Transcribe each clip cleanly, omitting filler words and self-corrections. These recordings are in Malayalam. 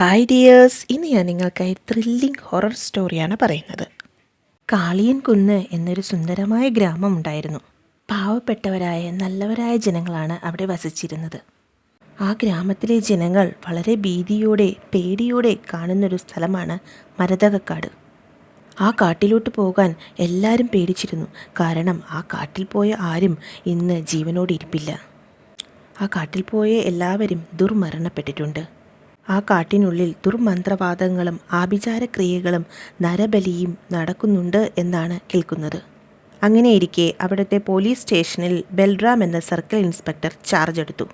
ഹായ് ഡിയേഴ്സ്, ഇന്ന് ഞാൻ നിങ്ങൾക്കായി ത്രില്ലിംഗ് ഹൊറർ സ്റ്റോറിയാണ് പറയുന്നത്. കാളിയൻകുന്ന് എന്നൊരു സുന്ദരമായ ഗ്രാമം ഉണ്ടായിരുന്നു. പാവപ്പെട്ടവരായ നല്ലവരായ ജനങ്ങളാണ് അവിടെ വസിച്ചിരുന്നത്. ആ ഗ്രാമത്തിലെ ജനങ്ങൾ വളരെ ഭീതിയോടെ പേടിയോടെ കാണുന്നൊരു സ്ഥലമാണ് മരതകക്കാട്. ആ കാട്ടിലോട്ട് പോകാൻ എല്ലാവരും പേടിച്ചിരുന്നു. കാരണം ആ കാട്ടിൽ പോയ ആരും ഇന്ന് ജീവനോടെ ഇരിപ്പില്ല. ആ കാട്ടിൽ പോയ എല്ലാവരും ദുർമരണപ്പെട്ടിട്ടുണ്ട്. ആ കാട്ടിനുള്ളിൽ ദുർമന്ത്രവാദങ്ങളും ആഭിചാരക്രിയകളും നരബലിയും നടക്കുന്നുണ്ട് എന്നാണ് കേൾക്കുന്നത്. അങ്ങനെയിരിക്കെ അവിടുത്തെ പോലീസ് സ്റ്റേഷനിൽ ബൽറാം എന്ന സർക്കിൾ ഇൻസ്പെക്ടർ ചാർജ് എടുത്തു.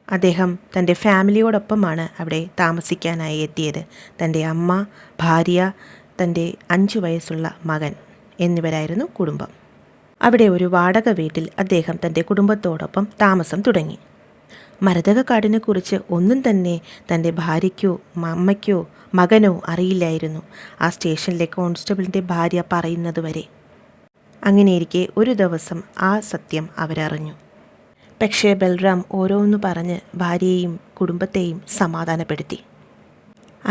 അദ്ദേഹം തൻ്റെ ഫാമിലിയോടൊപ്പമാണ് അവിടെ താമസിക്കാനായി എത്തിയത്. തൻ്റെ അമ്മ, ഭാര്യ, തൻ്റെ 5 വയസ്സുള്ള മകൻ എന്നിവരായിരുന്നു കുടുംബം. അവിടെ ഒരു വാടക വീട്ടിൽ അദ്ദേഹം തൻ്റെ കുടുംബത്തോടൊപ്പം താമസം തുടങ്ങി. മരതകക്കാടിനെക്കുറിച്ച് ഒന്നും തന്നെ തൻ്റെ ഭാര്യയ്ക്കോ അമ്മയ്ക്കോ മകനോ അറിയില്ലായിരുന്നു, ആ സ്റ്റേഷനിലെ കോൺസ്റ്റബിളിൻ്റെ ഭാര്യ പറയുന്നതുവരെ. അങ്ങനെയിരിക്കെ ഒരു ദിവസം ആ സത്യം അവരറിഞ്ഞു. പക്ഷേ ബൽറാം ഓരോന്ന് പറഞ്ഞ് ഭാര്യയെയും കുടുംബത്തെയും സമാധാനപ്പെടുത്തി.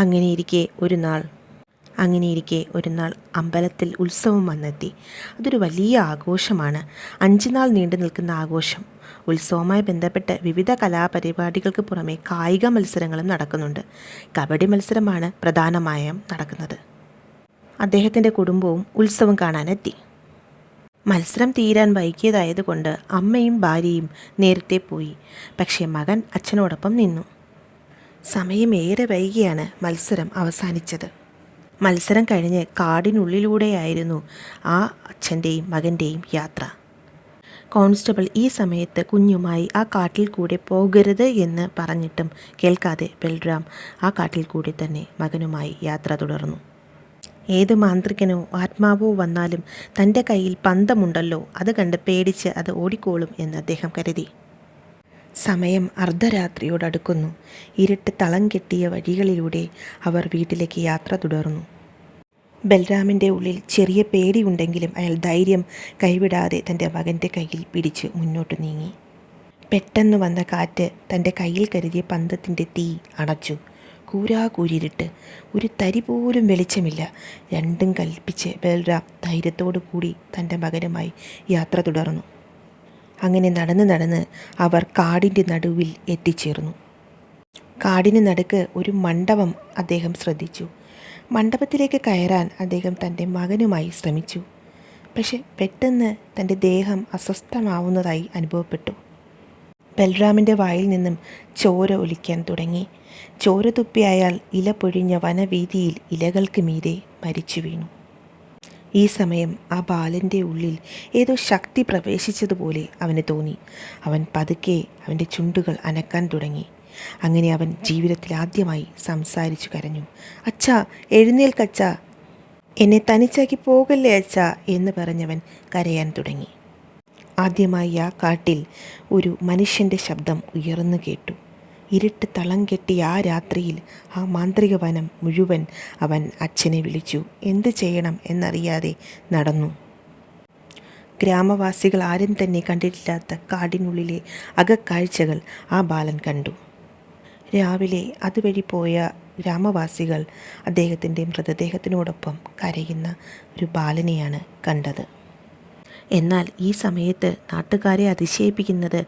അങ്ങനെയിരിക്കെ ഒരു നാൾ അമ്പലത്തിൽ ഉത്സവം വന്നെത്തി. അതൊരു വലിയ ആഘോഷമാണ്. 5 നാൾ നീണ്ടു നിൽക്കുന്ന ആഘോഷം. ഉത്സവവുമായി ബന്ധപ്പെട്ട് വിവിധ കലാപരിപാടികൾക്ക് പുറമെ കായിക മത്സരങ്ങളും നടക്കുന്നുണ്ട്. കബഡി മത്സരമാണ് പ്രധാനമായും നടക്കുന്നത്. അദ്ദേഹത്തിൻ്റെ കുടുംബവും ഉത്സവം കാണാനെത്തി. മത്സരം തീരാൻ വൈകിയതായതുകൊണ്ട് അമ്മയും ഭാര്യയും നേരത്തെ പോയി. പക്ഷേ മകൻ അച്ഛനോടൊപ്പം നിന്നു. സമയം ഏറെ വൈകിയാണ് മത്സരം അവസാനിച്ചത്. മത്സരം കഴിഞ്ഞ് കാടിനുള്ളിലൂടെയായിരുന്നു ആ അച്ഛൻ്റെയും മകൻ്റെയും യാത്ര. കോൺസ്റ്റബിൾ ഈ സമയത്ത് കുഞ്ഞുമായി ആ കാട്ടിൽ കൂടെ പോകരുത് എന്ന് പറഞ്ഞിട്ടും കേൾക്കാതെ ബൽറാം ആ കാട്ടിൽ കൂടി തന്നെ മകനുമായി യാത്ര തുടർന്നു. ഏത് മാന്ത്രികനോ ആത്മാവോ വന്നാലും തൻ്റെ കയ്യിൽ പന്തമുണ്ടല്ലോ, അത് കണ്ട് പേടിച്ച് അത് ഓടിക്കോളും എന്ന് അദ്ദേഹം കരുതി. സമയം അർദ്ധരാത്രിയോടടുക്കുന്നു. ഇരുട്ട് തളം കെട്ടിയ വഴികളിലൂടെ അവർ വീട്ടിലേക്ക് യാത്ര തുടർന്നു. ബൽറാമിൻ്റെ ഉള്ളിൽ ചെറിയ പേടിയുണ്ടെങ്കിലും അയാൾ ധൈര്യം കൈവിടാതെ തൻ്റെ മകൻ്റെ കയ്യിൽ പിടിച്ച് മുന്നോട്ട് നീങ്ങി. പെട്ടെന്ന് വന്ന കാറ്റ് തൻ്റെ കയ്യിൽ കരുതിയ പന്തത്തിൻ്റെ തീ അണച്ചു. കൂരിരുട്ട്, ഒരു തരി പോലും വെളിച്ചമില്ല. രണ്ടും കൽപ്പിച്ച് ബൽറാം ധൈര്യത്തോടു കൂടി തൻ്റെ മകനുമായി യാത്ര തുടർന്നു. അങ്ങനെ നടന്ന് അവർ കാടിൻ്റെ നടുവിൽ എത്തിച്ചേർന്നു. കാടിന് നടുക്ക് ഒരു മണ്ഡപം അദ്ദേഹം ശ്രദ്ധിച്ചു. മണ്ഡപത്തിലേക്ക് കയറാൻ അദ്ദേഹം തൻ്റെ മകനുമായി ശ്രമിച്ചു. പക്ഷെ പെട്ടെന്ന് തൻ്റെ ദേഹം അസ്വസ്ഥമാവുന്നതായി അനുഭവപ്പെട്ടു. ബൽറാമിൻ്റെ വായിൽ നിന്നും ചോര ഒലിക്കാൻ തുടങ്ങി. ചോര തുപ്പി അയാൾ ഇല പൊഴിഞ്ഞ വനവീതിയിൽ ഇലകൾക്ക് മീതെ മരിച്ചു വീണു. ഈ സമയം ആ ബാലൻ്റെ ഉള്ളിൽ ഏതോ ശക്തി പ്രവേശിച്ചതുപോലെ അവന് തോന്നി. അവൻ പതുക്കെ അവൻ്റെ ചുണ്ടുകൾ അനക്കാൻ തുടങ്ങി. അങ്ങനെ അവൻ ജീവിതത്തിൽ ആദ്യമായി സംസാരിച്ചു കരഞ്ഞു. "അച്ഛാ, എഴുന്നേൽക്കച്ഛാ, എന്നെ തനിച്ചാക്കി പോകല്ലേ അച്ഛാ" എന്ന് പറഞ്ഞവൻ കരയാൻ തുടങ്ങി. ആദ്യമായി ആ കാട്ടിൽ ഒരു മനുഷ്യൻ്റെ ശബ്ദം ഉയർന്നു കേട്ടു. ഇരുട്ട് തളം കെട്ടിയ ആ രാത്രിയിൽ ആ മാന്ത്രിക വനം മുഴുവൻ അവൻ അച്ഛനെ വിളിച്ചു. എന്ത് ചെയ്യണം എന്നറിയാതെ നടന്നു. ഗ്രാമവാസികൾ ആരും തന്നെ കണ്ടിട്ടില്ലാത്ത കാടിനുള്ളിലെ അകക്കാഴ്ചകൾ ആ ബാലൻ കണ്ടു. രാവിലെ അതുവഴി പോയ ഗ്രാമവാസികൾ അദ്ദേഹത്തിൻ്റെ മൃതദേഹത്തിനോടൊപ്പം കരയുന്ന ഒരു ബാലനെയാണ് കണ്ടത്. എന്നാൽ ഈ സമയത്ത് നാട്ടുകാരെ അതിശയിപ്പിക്കുന്നത്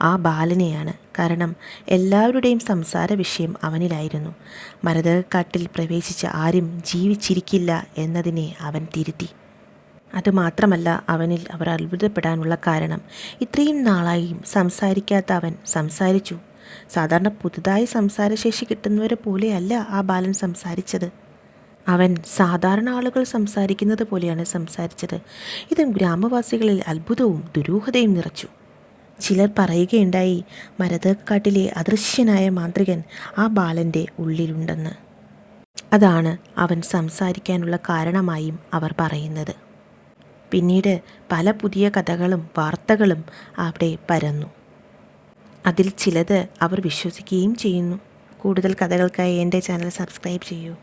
ആ ബാലനെയാണ്. കാരണം എല്ലാവരുടെയും സംസാര വിഷയം അവനിലായിരുന്നു. മരതകക്കാട്ടിൽ പ്രവേശിച്ച ആരും ജീവിച്ചിരിക്കില്ല എന്നതിനെ അവൻ തിരുത്തി. അതുമാത്രമല്ല, അവനിൽ അവർ അത്ഭുതപ്പെടാനുള്ള കാരണം, ഇത്രയും നാളായും സംസാരിക്കാത്ത അവൻ സംസാരിച്ചു. സാധാരണ പുതുതായി സംസാരശേഷി കിട്ടുന്നവരെ പോലെയല്ല ആ ബാലൻ സംസാരിച്ചത്. അവൻ സാധാരണ ആളുകൾ സംസാരിക്കുന്നത് പോലെയാണ് സംസാരിച്ചത്. ഇത് ഗ്രാമവാസികളിൽ അത്ഭുതവും ദുരൂഹതയും നിറച്ചു. ചിലർ പറയുകയുണ്ടായി, മരതകക്കാട്ടിലെ അദൃശ്യനായ മാന്ത്രികൻ ആ ബാലൻ്റെ ഉള്ളിലുണ്ടെന്ന്. അതാണ് അവൻ സംസാരിക്കാനുള്ള കാരണമായും അവർ പറയുന്നത്. പിന്നീട് പല പുതിയ കഥകളും വാർത്തകളും അവിടെ പരന്നു. അതിൽ ചിലത് അവർ വിശ്വസിക്കുകയും ചെയ്യുന്നു. കൂടുതൽ കഥകൾക്കായി എൻ്റെ ചാനൽ സബ്സ്ക്രൈബ് ചെയ്യൂ.